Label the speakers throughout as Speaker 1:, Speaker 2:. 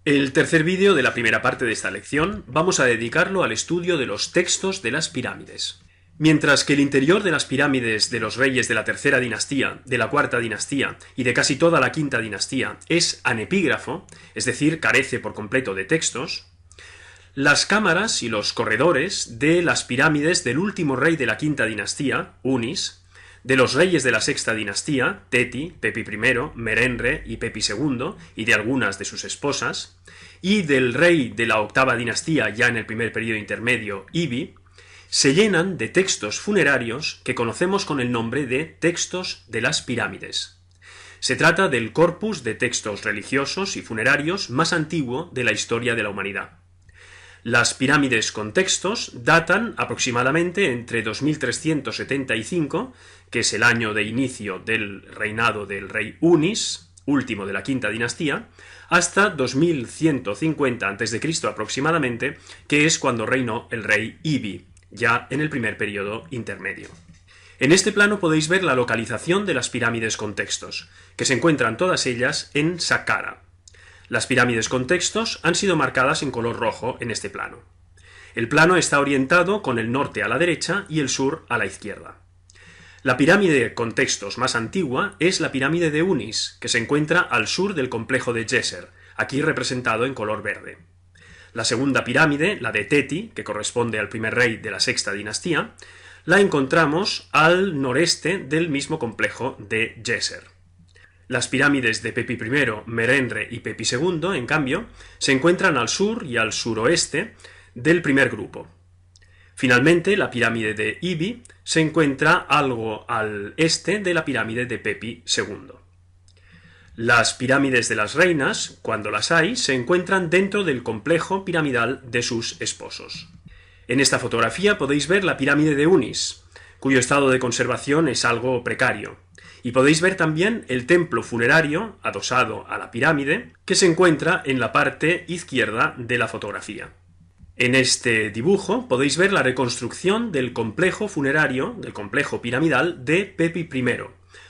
Speaker 1: El tercer vídeo de la primera parte de esta lección vamos a dedicarlo al estudio de los textos de las pirámides. Mientras que el interior de las pirámides de los reyes de la tercera dinastía, de la cuarta dinastía y de casi toda la quinta dinastía es anepígrafo, es decir, carece por completo de textos, las cámaras y los corredores de las pirámides del último rey de la quinta dinastía, Unis, de los reyes de la sexta dinastía, Teti, Pepi I, Merenre y Pepi II, y de algunas de sus esposas, y del rey de la octava dinastía ya en el primer periodo intermedio, Ibi, se llenan de textos funerarios que conocemos con el nombre de textos de las pirámides. Se trata del corpus de textos religiosos y funerarios más antiguo de la historia de la humanidad. Las pirámides con textos datan aproximadamente entre 2375, que es el año de inicio del reinado del rey Unis, último de la quinta dinastía, hasta 2150 a.C. aproximadamente, que es cuando reinó el rey Ibi, ya en el primer periodo intermedio. En este plano podéis ver la localización de las pirámides con textos, que se encuentran todas ellas en Saqqara. Las pirámides con textos han sido marcadas en color rojo en este plano. El plano está orientado con el norte a la derecha y el sur a la izquierda. La pirámide con textos más antigua es la pirámide de Unis, que se encuentra al sur del complejo de Djeser, aquí representado en color verde. La segunda pirámide, la de Teti, que corresponde al primer rey de la sexta dinastía, la encontramos al noreste del mismo complejo de Djeser. Las pirámides de Pepi I, Merenre y Pepi II, en cambio, se encuentran al sur y al suroeste del primer grupo. Finalmente, la pirámide de Ibi se encuentra algo al este de la pirámide de Pepi II. Las pirámides de las reinas, cuando las hay, se encuentran dentro del complejo piramidal de sus esposos. En esta fotografía podéis ver la pirámide de Unis, cuyo estado de conservación es algo precario. Y podéis ver también el templo funerario adosado a la pirámide, que se encuentra en la parte izquierda de la fotografía. En este dibujo podéis ver la reconstrucción del complejo funerario, del complejo piramidal de Pepi I,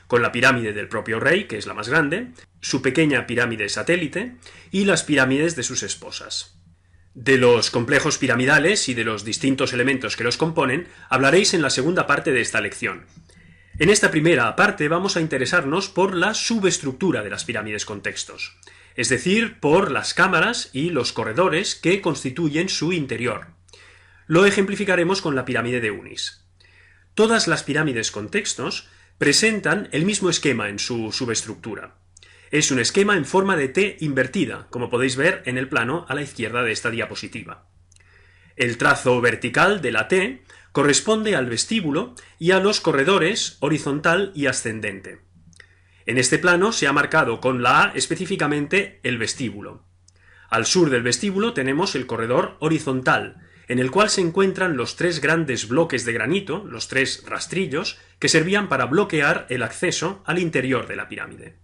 Speaker 1: con la pirámide del propio rey, que es la más grande, su pequeña pirámide satélite y las pirámides de sus esposas. De los complejos piramidales y de los distintos elementos que los componen hablaréis en la segunda parte de esta lección. En esta primera parte vamos a interesarnos por la subestructura de las pirámides con textos, es decir, por las cámaras y los corredores que constituyen su interior. Lo ejemplificaremos con la pirámide de Unis. Todas las pirámides con textos presentan el mismo esquema en su subestructura. Es un esquema en forma de T invertida, como podéis ver en el plano a la izquierda de esta diapositiva. El trazo vertical de la T corresponde al vestíbulo y a los corredores horizontal y ascendente. En este plano se ha marcado con la A específicamente el vestíbulo. Al sur del vestíbulo tenemos el corredor horizontal, en el cual se encuentran los tres grandes bloques de granito, los tres rastrillos, que servían para bloquear el acceso al interior de la pirámide.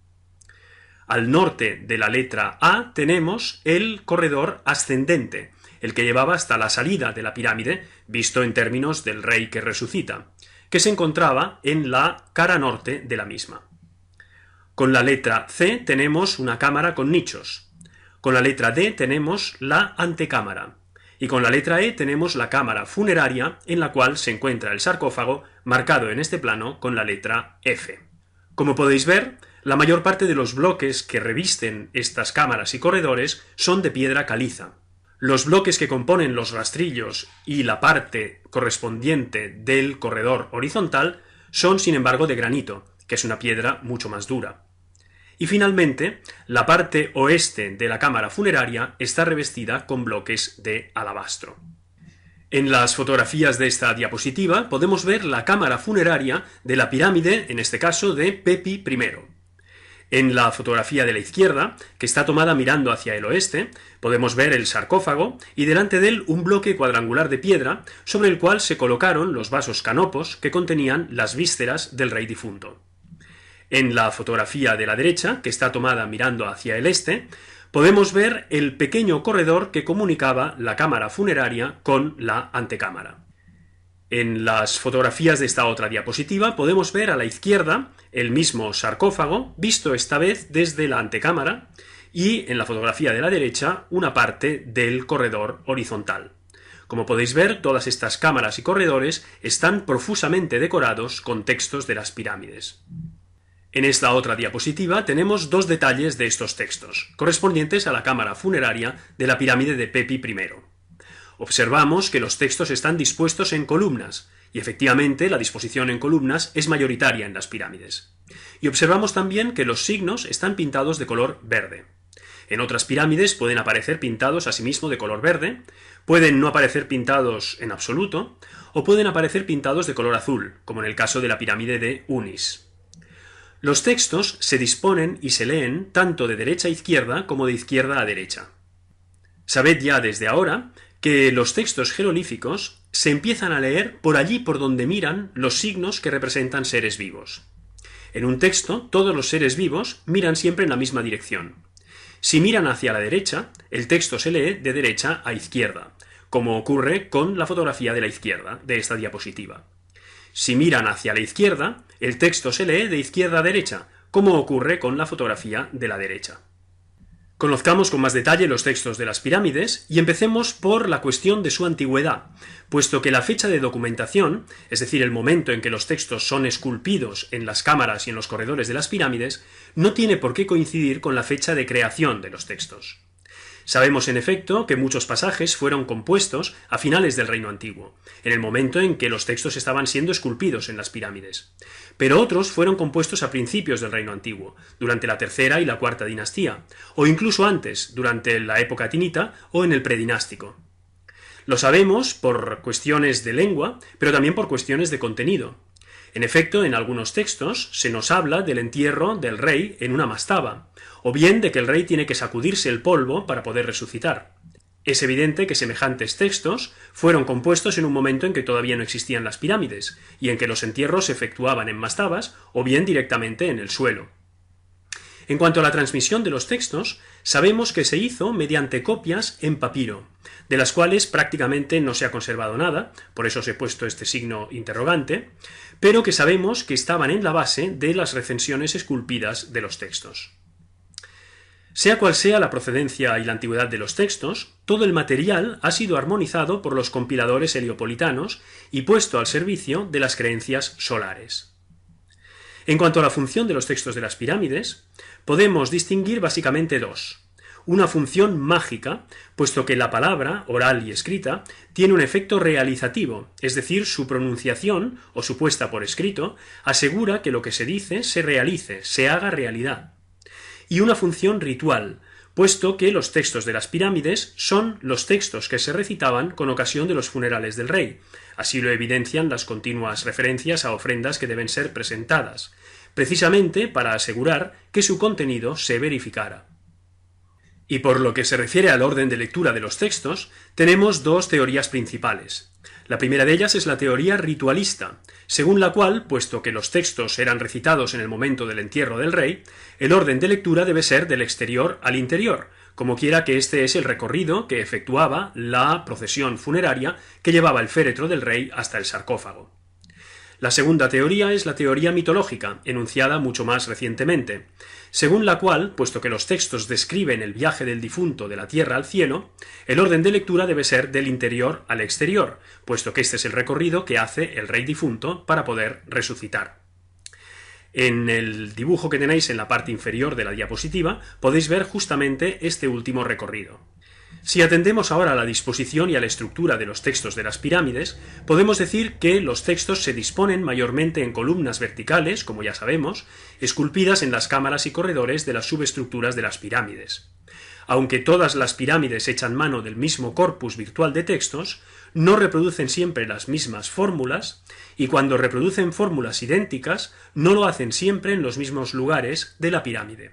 Speaker 1: Al norte de la letra A tenemos el corredor ascendente, el que llevaba hasta la salida de la pirámide, visto en términos del rey que resucita, que se encontraba en la cara norte de la misma. Con la letra C tenemos una cámara con nichos. Con la letra D tenemos la antecámara. Y con la letra E tenemos la cámara funeraria, en la cual se encuentra el sarcófago, marcado en este plano con la letra F. Como podéis ver, la mayor parte de los bloques que revisten estas cámaras y corredores son de piedra caliza. Los bloques que componen los rastrillos y la parte correspondiente del corredor horizontal son, sin embargo, de granito, que es una piedra mucho más dura. Y finalmente, la parte oeste de la cámara funeraria está revestida con bloques de alabastro. En las fotografías de esta diapositiva podemos ver la cámara funeraria de la pirámide, en este caso de Pepi I. En la fotografía de la izquierda, que está tomada mirando hacia el oeste, podemos ver el sarcófago y delante de él un bloque cuadrangular de piedra sobre el cual se colocaron los vasos canopos que contenían las vísceras del rey difunto. En la fotografía de la derecha, que está tomada mirando hacia el este, podemos ver el pequeño corredor que comunicaba la cámara funeraria con la antecámara. En las fotografías de esta otra diapositiva podemos ver a la izquierda el mismo sarcófago, visto esta vez desde la antecámara, y en la fotografía de la derecha una parte del corredor horizontal. Como podéis ver, todas estas cámaras y corredores están profusamente decorados con textos de las pirámides. En esta otra diapositiva tenemos dos detalles de estos textos, correspondientes a la cámara funeraria de la pirámide de Pepi I. Observamos que los textos están dispuestos en columnas, y efectivamente la disposición en columnas es mayoritaria en las pirámides. Y observamos también que los signos están pintados de color verde. En otras pirámides pueden aparecer pintados asimismo de color verde, pueden no aparecer pintados en absoluto, o pueden aparecer pintados de color azul, como en el caso de la pirámide de Unis. Los textos se disponen y se leen tanto de derecha a izquierda como de izquierda a derecha. Sabed ya desde ahora que los textos jeroglíficos se empiezan a leer por allí por donde miran los signos que representan seres vivos. En un texto, todos los seres vivos miran siempre en la misma dirección. Si miran hacia la derecha, el texto se lee de derecha a izquierda, como ocurre con la fotografía de la izquierda de esta diapositiva. Si miran hacia la izquierda, el texto se lee de izquierda a derecha, como ocurre con la fotografía de la derecha. Conozcamos con más detalle los textos de las pirámides y empecemos por la cuestión de su antigüedad, puesto que la fecha de documentación, es decir, el momento en que los textos son esculpidos en las cámaras y en los corredores de las pirámides, no tiene por qué coincidir con la fecha de creación de los textos. Sabemos, en efecto, que muchos pasajes fueron compuestos a finales del Reino Antiguo, en el momento en que los textos estaban siendo esculpidos en las pirámides. Pero otros fueron compuestos a principios del Reino Antiguo, durante la tercera y la cuarta dinastía, o incluso antes, durante la época tinita o en el predinástico. Lo sabemos por cuestiones de lengua, pero también por cuestiones de contenido. En efecto, en algunos textos se nos habla del entierro del rey en una mastaba, o bien de que el rey tiene que sacudirse el polvo para poder resucitar. Es evidente que semejantes textos fueron compuestos en un momento en que todavía no existían las pirámides, y en que los entierros se efectuaban en mastabas o bien directamente en el suelo. En cuanto a la transmisión de los textos, sabemos que se hizo mediante copias en papiro, de las cuales prácticamente no se ha conservado nada, por eso os he puesto este signo interrogante, pero que sabemos que estaban en la base de las recensiones esculpidas de los textos. Sea cual sea la procedencia y la antigüedad de los textos, todo el material ha sido armonizado por los compiladores heliopolitanos y puesto al servicio de las creencias solares. En cuanto a la función de los textos de las pirámides, podemos distinguir básicamente dos. Una función mágica, puesto que la palabra, oral y escrita, tiene un efecto realizativo, es decir, su pronunciación, o su puesta por escrito, asegura que lo que se dice se realice, se haga realidad. Y una función ritual, puesto que los textos de las pirámides son los textos que se recitaban con ocasión de los funerales del rey. Así lo evidencian las continuas referencias a ofrendas que deben ser presentadas, precisamente para asegurar que su contenido se verificara. Y por lo que se refiere al orden de lectura de los textos, tenemos dos teorías principales. La primera de ellas es la teoría ritualista, según la cual, puesto que los textos eran recitados en el momento del entierro del rey, el orden de lectura debe ser del exterior al interior, como quiera que este es el recorrido que efectuaba la procesión funeraria que llevaba el féretro del rey hasta el sarcófago. La segunda teoría es la teoría mitológica, enunciada mucho más recientemente, según la cual, puesto que los textos describen el viaje del difunto de la tierra al cielo, el orden de lectura debe ser del interior al exterior, puesto que este es el recorrido que hace el rey difunto para poder resucitar. En el dibujo que tenéis en la parte inferior de la diapositiva podéis ver justamente este último recorrido. Si atendemos ahora a la disposición y a la estructura de los textos de las pirámides, podemos decir que los textos se disponen mayormente en columnas verticales, como ya sabemos, esculpidas en las cámaras y corredores de las subestructuras de las pirámides. Aunque todas las pirámides echan mano del mismo corpus virtual de textos, no reproducen siempre las mismas fórmulas, y cuando reproducen fórmulas idénticas, no lo hacen siempre en los mismos lugares de la pirámide.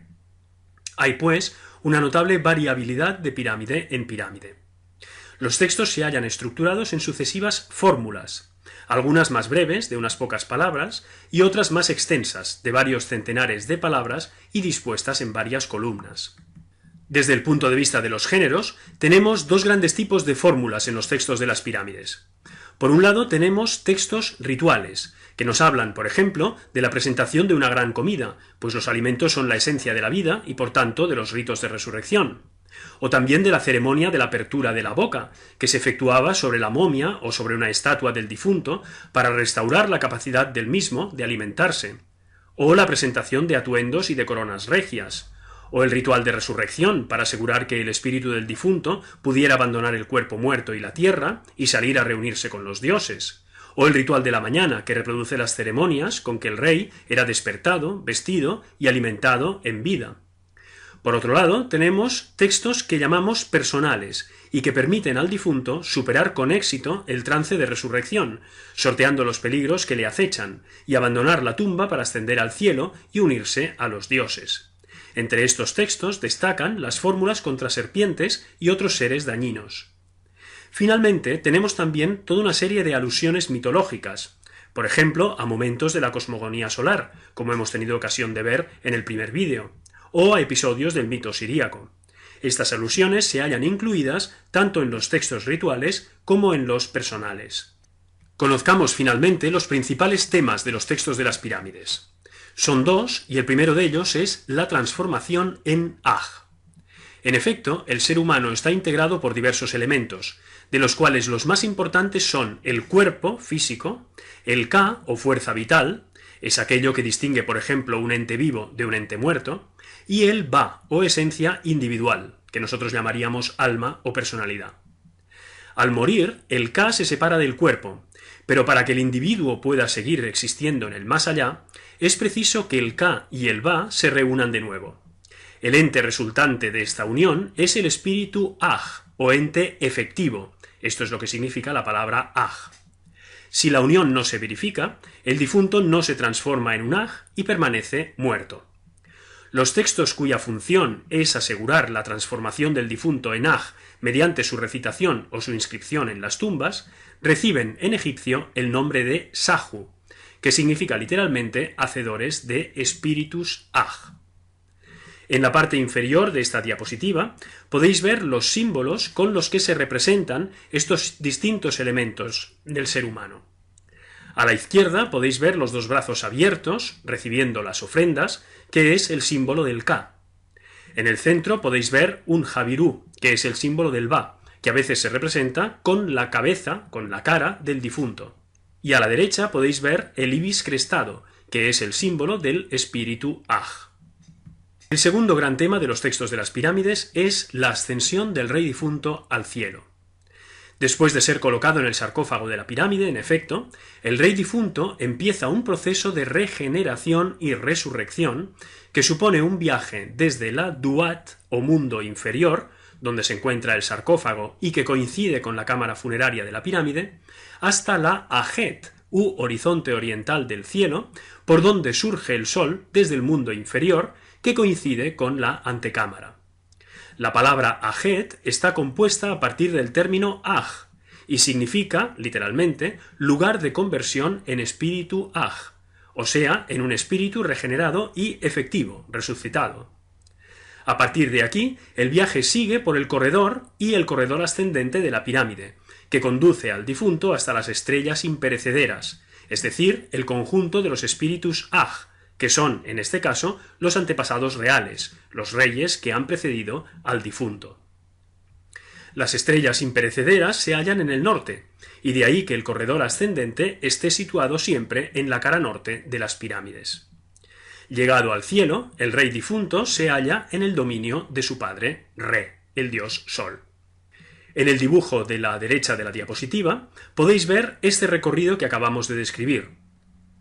Speaker 1: Hay, pues, una notable variabilidad de pirámide en pirámide. Los textos se hallan estructurados en sucesivas fórmulas, algunas más breves, de unas pocas palabras, y otras más extensas, de varios centenares de palabras y dispuestas en varias columnas. Desde el punto de vista de los géneros, tenemos dos grandes tipos de fórmulas en los textos de las pirámides. Por un lado tenemos textos rituales, que nos hablan, por ejemplo, de la presentación de una gran comida, pues los alimentos son la esencia de la vida y, por tanto, de los ritos de resurrección. O también de la ceremonia de la apertura de la boca, que se efectuaba sobre la momia o sobre una estatua del difunto para restaurar la capacidad del mismo de alimentarse. O la presentación de atuendos y de coronas regias. O el ritual de resurrección, para asegurar que el espíritu del difunto pudiera abandonar el cuerpo muerto y la tierra y salir a reunirse con los dioses. O el ritual de la mañana, que reproduce las ceremonias con que el rey era despertado, vestido y alimentado en vida. Por otro lado, tenemos textos que llamamos personales y que permiten al difunto superar con éxito el trance de resurrección, sorteando los peligros que le acechan, y abandonar la tumba para ascender al cielo y unirse a los dioses. Entre estos textos destacan las fórmulas contra serpientes y otros seres dañinos. Finalmente, tenemos también toda una serie de alusiones mitológicas, por ejemplo, a momentos de la cosmogonía solar, como hemos tenido ocasión de ver en el primer vídeo, o a episodios del mito siríaco. Estas alusiones se hallan incluidas tanto en los textos rituales como en los personales. Conozcamos finalmente los principales temas de los textos de las pirámides. Son dos, y el primero de ellos es la transformación en Aj. En efecto, el ser humano está integrado por diversos elementos, de los cuales los más importantes son el cuerpo físico, el Ka o fuerza vital, es aquello que distingue, por ejemplo, un ente vivo de un ente muerto, y el Ba o esencia individual, que nosotros llamaríamos alma o personalidad. Al morir, el Ka se separa del cuerpo, pero para que el individuo pueda seguir existiendo en el más allá, es preciso que el Ka y el Ba se reúnan de nuevo. El ente resultante de esta unión es el espíritu Aj, o ente efectivo. Esto es lo que significa la palabra Aj. Si la unión no se verifica, el difunto no se transforma en un Aj y permanece muerto. Los textos cuya función es asegurar la transformación del difunto en Aj mediante su recitación o su inscripción en las tumbas, reciben en egipcio el nombre de Sahu, que significa literalmente hacedores de espíritus Aj. En la parte inferior de esta diapositiva podéis ver los símbolos con los que se representan estos distintos elementos del ser humano. A la izquierda podéis ver los dos brazos abiertos, recibiendo las ofrendas, que es el símbolo del Ka. En el centro podéis ver un Javirú, que es el símbolo del Ba, que a veces se representa con la cabeza, con la cara del difunto. Y a la derecha podéis ver el ibis crestado, que es el símbolo del espíritu Aj. El segundo gran tema de los textos de las pirámides es la ascensión del rey difunto al cielo. Después de ser colocado en el sarcófago de la pirámide, en efecto, el rey difunto empieza un proceso de regeneración y resurrección que supone un viaje desde la Duat o mundo inferior, donde se encuentra el sarcófago y que coincide con la cámara funeraria de la pirámide, hasta la Ajet u horizonte oriental del cielo, por donde surge el sol desde el mundo inferior, que coincide con la antecámara. La palabra Ajet está compuesta a partir del término Aj y significa, literalmente, lugar de conversión en espíritu Aj, o sea, en un espíritu regenerado y efectivo, resucitado. A partir de aquí, el viaje sigue por el corredor y el corredor ascendente de la pirámide, que conduce al difunto hasta las estrellas imperecederas, es decir, el conjunto de los espíritus Aj, que son, en este caso, los antepasados reales, los reyes que han precedido al difunto. Las estrellas imperecederas se hallan en el norte, y de ahí que el corredor ascendente esté situado siempre en la cara norte de las pirámides. Llegado al cielo, el rey difunto se halla en el dominio de su padre, Re, el dios Sol. En el dibujo de la derecha de la diapositiva podéis ver este recorrido que acabamos de describir.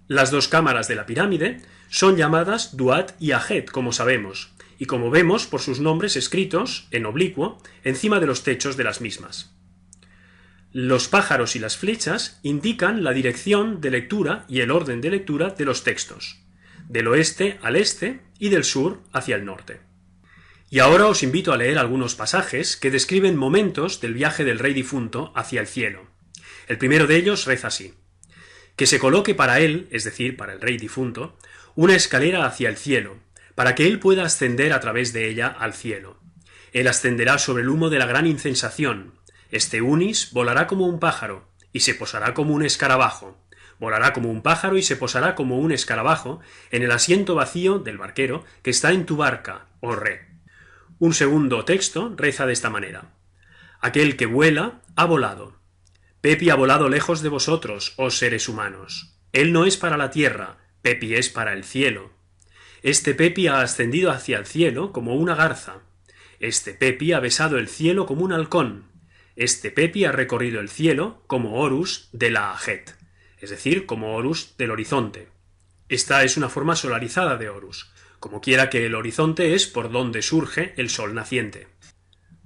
Speaker 1: Las dos cámaras de la pirámide son llamadas Duat y Ajet, como sabemos, y como vemos por sus nombres escritos, en oblicuo, encima de los techos de las mismas. Los pájaros y las flechas indican la dirección de lectura y el orden de lectura de los textos, del oeste al este y del sur hacia el norte. Y ahora os invito a leer algunos pasajes que describen momentos del viaje del rey difunto hacia el cielo. El primero de ellos reza así: que se coloque para él, es decir, para el rey difunto, una escalera hacia el cielo, para que él pueda ascender a través de ella al cielo. Él ascenderá sobre el humo de la gran incensación. Este Unis volará como un pájaro, y se posará como un escarabajo. Volará como un pájaro y se posará como un escarabajo en el asiento vacío del barquero que está en tu barca, oh Re. Un segundo texto reza de esta manera. Aquel que vuela ha volado. Pepi ha volado lejos de vosotros, oh seres humanos. Él no es para la tierra, Pepi es para el cielo. Este Pepi ha ascendido hacia el cielo como una garza. Este Pepi ha besado el cielo como un halcón. Este Pepi ha recorrido el cielo como Horus de la Ajet, es decir, como Horus del horizonte. Esta es una forma solarizada de Horus, como quiera que el horizonte es por donde surge el sol naciente.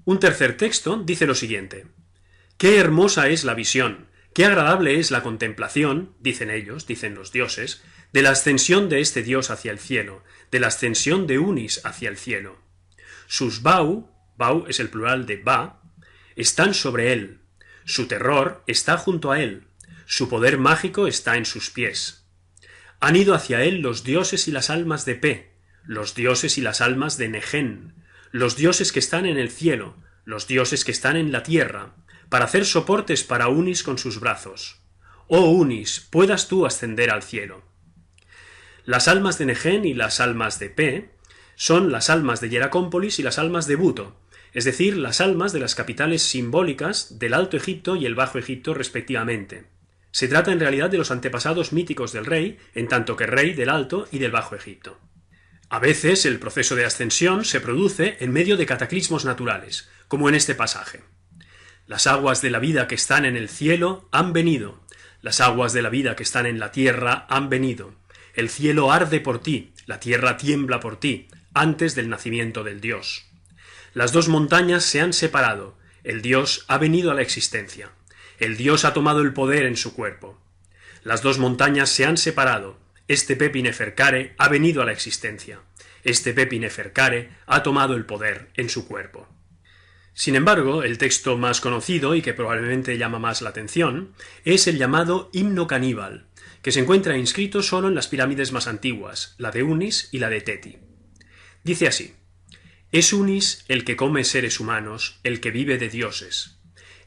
Speaker 1: Un tercer texto dice lo siguiente. Qué hermosa es la visión, qué agradable es la contemplación, dicen ellos, dicen los dioses, de la ascensión de este dios hacia el cielo, de la ascensión de Unis hacia el cielo. Sus Bau es el plural de Ba, están sobre él, su terror está junto a él, su poder mágico está en sus pies. Han ido hacia él los dioses y las almas de Pe, los dioses y las almas de Negen, los dioses que están en el cielo, los dioses que están en la tierra, para hacer soportes para Unis con sus brazos. Oh Unis, puedas tú ascender al cielo. Las almas de Negen y las almas de Pe son las almas de Hieracómpolis y las almas de Buto, es decir, las almas de las capitales simbólicas del Alto Egipto y el Bajo Egipto respectivamente. Se trata en realidad de los antepasados míticos del rey, en tanto que rey del Alto y del Bajo Egipto. A veces el proceso de ascensión se produce en medio de cataclismos naturales, como en este pasaje. Las aguas de la vida que están en el cielo han venido, las aguas de la vida que están en la tierra han venido. El cielo arde por ti, la tierra tiembla por ti, antes del nacimiento del Dios. Las dos montañas se han separado, el Dios ha venido a la existencia, el Dios ha tomado el poder en su cuerpo. Las dos montañas se han separado, este Pepi Neferkare ha venido a la existencia, este Pepi Neferkare ha tomado el poder en su cuerpo. Sin embargo, el texto más conocido y que probablemente llama más la atención es el llamado himno caníbal, que se encuentra inscrito solo en las pirámides más antiguas, la de Unis y la de Teti. Dice así: es Unis el que come seres humanos, el que vive de dioses.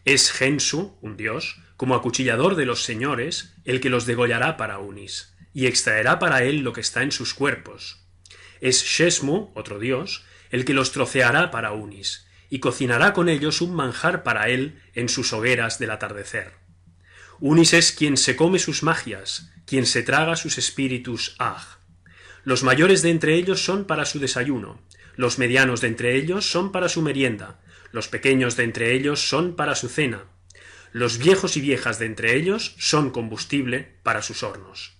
Speaker 1: Es Gensu, un dios, como acuchillador de los señores, el que los degollará para Unis, y extraerá para él lo que está en sus cuerpos. Es Shesmu, otro dios, el que los troceará para Unis, y cocinará con ellos un manjar para él en sus hogueras del atardecer. Unis es quien se come sus magias, quien se traga sus espíritus Aj. Los mayores de entre ellos son para su desayuno, los medianos de entre ellos son para su merienda, los pequeños de entre ellos son para su cena, los viejos y viejas de entre ellos son combustible para sus hornos.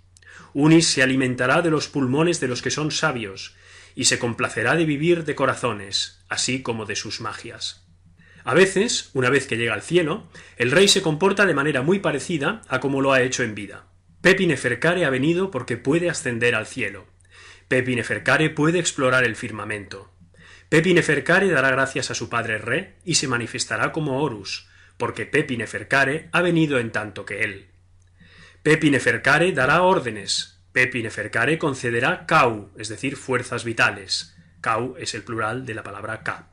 Speaker 1: Unis se alimentará de los pulmones de los que son sabios, y se complacerá de vivir de corazones, así como de sus magias. A veces, una vez que llega al cielo, el rey se comporta de manera muy parecida a como lo ha hecho en vida. Pepi Neferkare ha venido porque puede ascender al cielo. Pepi Neferkare puede explorar el firmamento. Pepi Neferkare dará gracias a su padre Re y se manifestará como Horus, porque Pepi Neferkare ha venido en tanto que él. Pepi Neferkare dará órdenes. Pepi Neferkare concederá Kau, es decir, fuerzas vitales. Kau es el plural de la palabra Ka.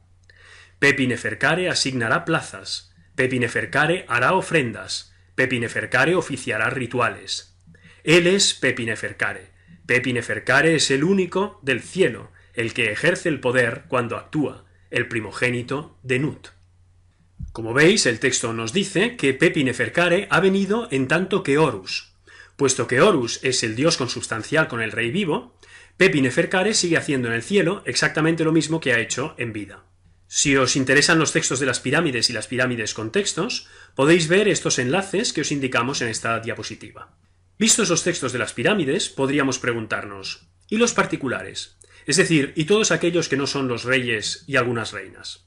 Speaker 1: Pepi Neferkare asignará plazas. Pepi Neferkare hará ofrendas. Pepi Neferkare oficiará rituales. Él es Pepi Neferkare. Pepi Neferkare es el único del cielo, el que ejerce el poder cuando actúa, el primogénito de Nut. Como veis, el texto nos dice que Pepi Neferkare ha venido en tanto que Horus. Puesto que Horus es el dios consubstancial con el rey vivo, Pepi Neferkare sigue haciendo en el cielo exactamente lo mismo que ha hecho en vida. Si os interesan los textos de las pirámides y las pirámides con textos, podéis ver estos enlaces que os indicamos en esta diapositiva. Vistos los textos de las pirámides, podríamos preguntarnos, ¿y los particulares? Es decir, ¿y todos aquellos que no son los reyes y algunas reinas?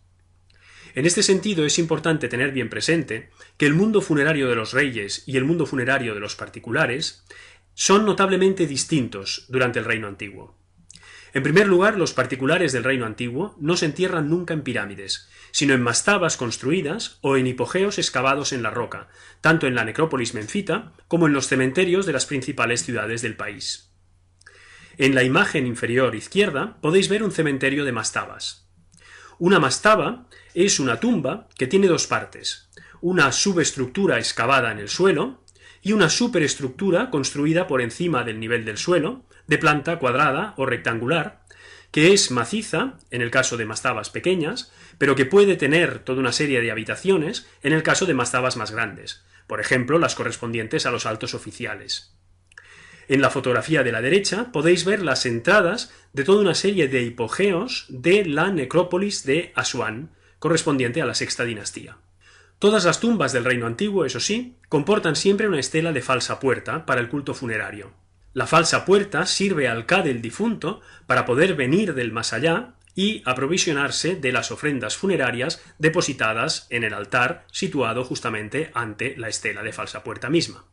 Speaker 1: En este sentido es importante tener bien presente que el mundo funerario de los reyes y el mundo funerario de los particulares son notablemente distintos durante el Reino Antiguo. En primer lugar, los particulares del Reino Antiguo no se entierran nunca en pirámides, sino en mastabas construidas o en hipogeos excavados en la roca, tanto en la necrópolis menfita como en los cementerios de las principales ciudades del país. En la imagen inferior izquierda podéis ver un cementerio de mastabas. Una mastaba es una tumba que tiene dos partes, una subestructura excavada en el suelo y una superestructura construida por encima del nivel del suelo, de planta cuadrada o rectangular, que es maciza, en el caso de mastabas pequeñas, pero que puede tener toda una serie de habitaciones en el caso de mastabas más grandes, por ejemplo, las correspondientes a los altos oficiales. En la fotografía de la derecha podéis ver las entradas de toda una serie de hipogeos de la necrópolis de Asuán, correspondiente a la sexta dinastía. Todas las tumbas del reino antiguo, eso sí, comportan siempre una estela de falsa puerta para el culto funerario. La falsa puerta sirve al Ka del difunto para poder venir del más allá y aprovisionarse de las ofrendas funerarias depositadas en el altar situado justamente ante la estela de falsa puerta misma.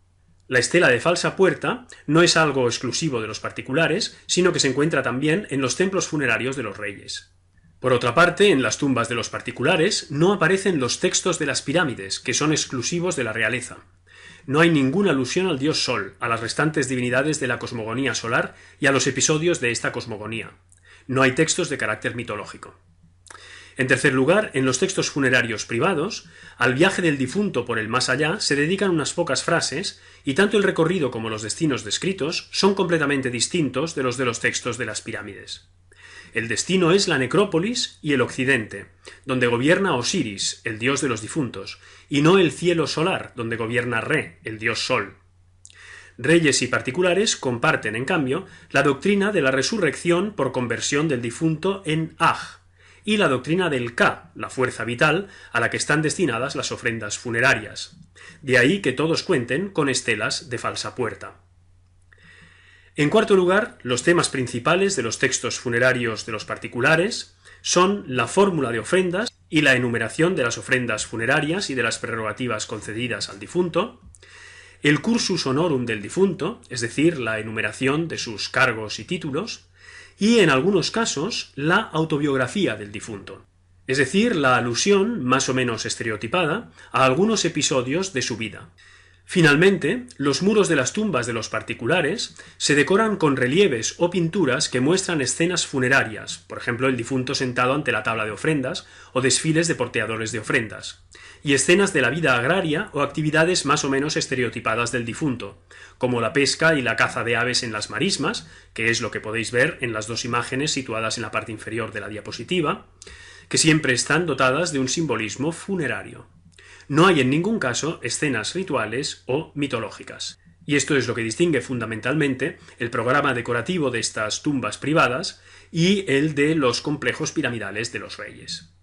Speaker 1: La estela de falsa puerta no es algo exclusivo de los particulares, sino que se encuentra también en los templos funerarios de los reyes. Por otra parte, en las tumbas de los particulares no aparecen los textos de las pirámides, que son exclusivos de la realeza. No hay ninguna alusión al dios Sol, a las restantes divinidades de la cosmogonía solar y a los episodios de esta cosmogonía. No hay textos de carácter mitológico. En tercer lugar, en los textos funerarios privados, al viaje del difunto por el más allá se dedican unas pocas frases, y tanto el recorrido como los destinos descritos son completamente distintos de los textos de las pirámides. El destino es la necrópolis y el occidente, donde gobierna Osiris, el dios de los difuntos, y no el cielo solar, donde gobierna Re, el dios Sol. Reyes y particulares comparten, en cambio, la doctrina de la resurrección por conversión del difunto en Aj, y la doctrina del Ka, la fuerza vital, a la que están destinadas las ofrendas funerarias. De ahí que todos cuenten con estelas de falsa puerta. En cuarto lugar, los temas principales de los textos funerarios de los particulares son la fórmula de ofrendas y la enumeración de las ofrendas funerarias y de las prerrogativas concedidas al difunto, el cursus honorum del difunto, es decir, la enumeración de sus cargos y títulos, y en algunos casos la autobiografía del difunto, es decir, la alusión, más o menos estereotipada, a algunos episodios de su vida. Finalmente, los muros de las tumbas de los particulares se decoran con relieves o pinturas que muestran escenas funerarias, por ejemplo el difunto sentado ante la tabla de ofrendas o desfiles de porteadores de ofrendas, y escenas de la vida agraria o actividades más o menos estereotipadas del difunto, como la pesca y la caza de aves en las marismas, que es lo que podéis ver en las dos imágenes situadas en la parte inferior de la diapositiva, que siempre están dotadas de un simbolismo funerario. No hay en ningún caso escenas rituales o mitológicas. Y esto es lo que distingue fundamentalmente el programa decorativo de estas tumbas privadas y el de los complejos piramidales de los reyes.